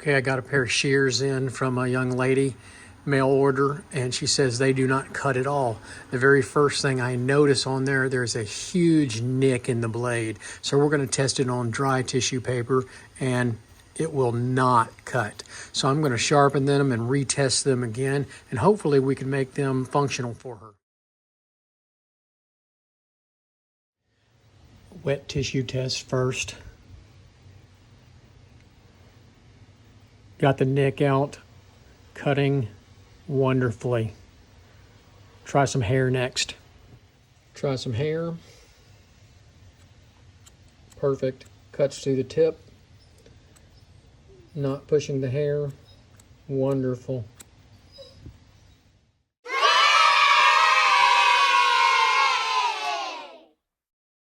Okay, I got a pair of shears in from a young lady, mail order, and she says they do not cut at all. The very first thing I notice on there, there's a huge nick in the blade. So we're gonna test it on dry tissue paper and it will not cut. So I'm gonna sharpen them and retest them again, and hopefully we can make them functional for her. Wet tissue test first. Got the nick out, cutting wonderfully. Try some hair next. Try some hair. Perfect. Cuts to the tip. Not pushing the hair. Wonderful.